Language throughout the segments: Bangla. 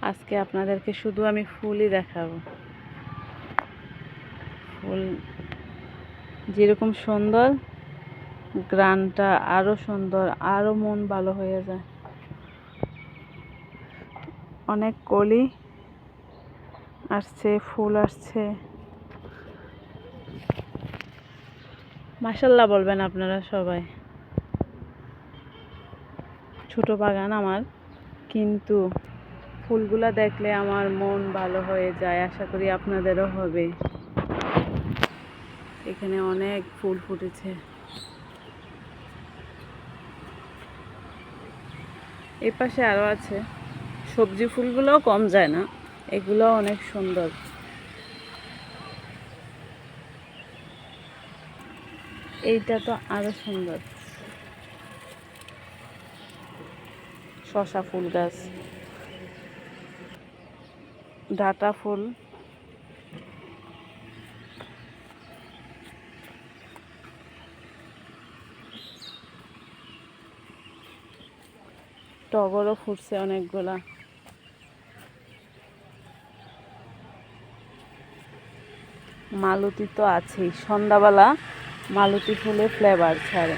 আজকে আপনাদেরকে শুধু আমি ফুলই দেখাবো। ফুল যেরকম সুন্দর, গ্রানটা আরো সুন্দর, আরো মন ভালো হয়ে যায়। অনেক কলি আসছে, ফুল আসছে, মাশাআল্লাহ বলবেন আপনারা সবাই। ছোট বাগান আমার, কিন্তু ফুলগুলা দেখলে আমার মন ভালো হয়ে যায়। আশা করি আপনাদেরও হবে। এখানে অনেক ফুল ফুটেছে। এই পাশে আরো আছে। সবজি ফুলগুলোও কম যায় না, এগুলো অনেক সুন্দর। এইটা তো আরো সুন্দর, শসা ফুল গাছ, ডাটা ফুল, টগরও ফুটছে অনেকগুলা। মালতী তো আছেই, সন্ধ্যাবেলা মালতী ফুলে ফ্লেভার ছাড়ে,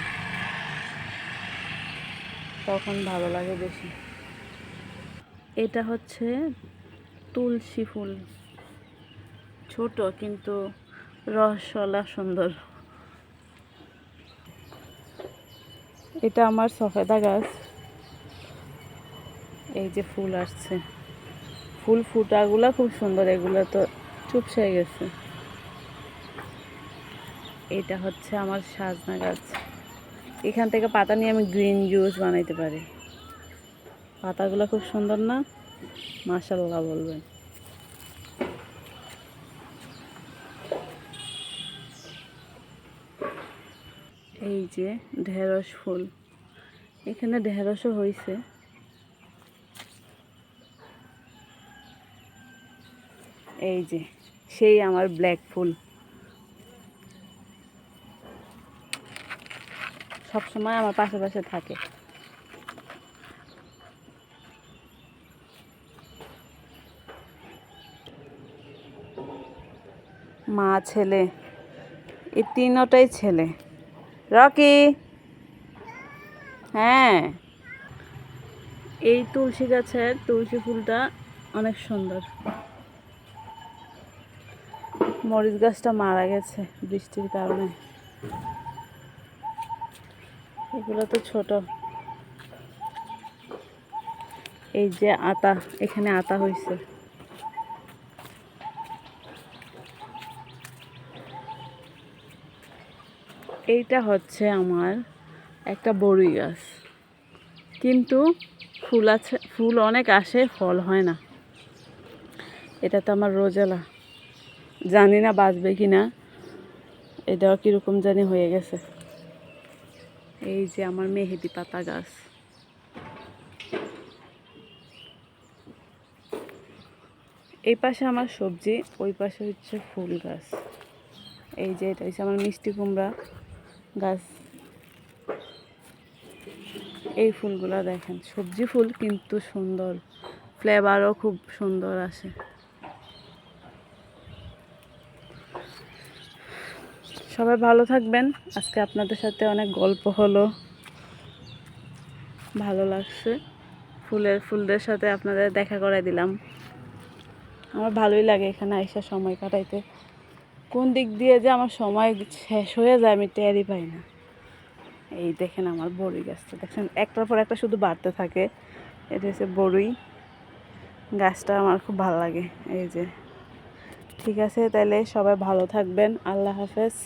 তখন ভালো লাগে বেশি। এটা হচ্ছে তুলসী ফুল, ছোট কিন্তু রসওয়ালা সুন্দর। এটা আমার সফেদা গাছ। এই যে ফুল আসছে, ফুল ফুটাগুলা খুব সুন্দর, এগুলো তো চুপসে গেছে। এটা হচ্ছে আমার সাজনা গাছ। এখান থেকে পাতা নিয়ে আমি গ্রিন জুস বানাইতে পারি। পাতাগুলো খুব সুন্দর না? মাশাআল্লাহ বলবেন। এই যে ঢেঁড়স ফুল, এখানে ঢেঁড়সও হয়েছে। এই যে সেই আমার ব্ল্যাক ফুল, সবসময় আমার পাশে পাশে থাকে। মা ছেলে, এই তিনটাই ছেলে। রকি, হ্যাঁ, এই তুলসী গাছের তুলসী ফুলটা অনেক সুন্দর। মরিচ গাছটা মারা গেছে বৃষ্টির কারণে। এগুলো তো ছোট। এই যে আতা, এখানে আতা হয়েছে। এইটা হচ্ছে আমার একটা বড়ই গাছ, কিন্তু ফুল আছে, ফুল অনেক আসে, ফল হয় না। এটা তো আমার রোজেলা, জানি না বাঁচবে কি না, এটাও কীরকম জানি হয়ে গেছে। এই যে আমার মেহেদি পাতা গাছ। এই পাশে আমার সবজি, ওই পাশে হচ্ছে ফুল গাছ। এই যে এটা হচ্ছে আমার মিষ্টি কুমড়া গাছ। এই ফুলগুলো দেখেন, সবজি ফুল কিন্তু সুন্দর, ফ্লেভারও খুব সুন্দর আসে। সবাই ভালো থাকবেন। আজকে আপনাদের সাথে অনেক গল্প হলো, ভালো লাগছে। ফুলদের সাথে আপনাদের দেখা করাই দিলাম। আমার ভালোই লাগে এখানে আইসা সময় কাটাইতে। কোন দিক দিয়ে যে আমার সময় শেষ হয়ে যায় আমি টেরই পাই না। এই দেখেন আমার বড়ই গাছটা, দেখেন একটার পর একটা শুধু বাড়তে থাকে। এটা হচ্ছে বড়ই গাছটা, আমার খুব ভালো লাগে। এই যে, ঠিক আছে তাহলে সবাই ভালো থাকবেন। আল্লাহ হাফেজ।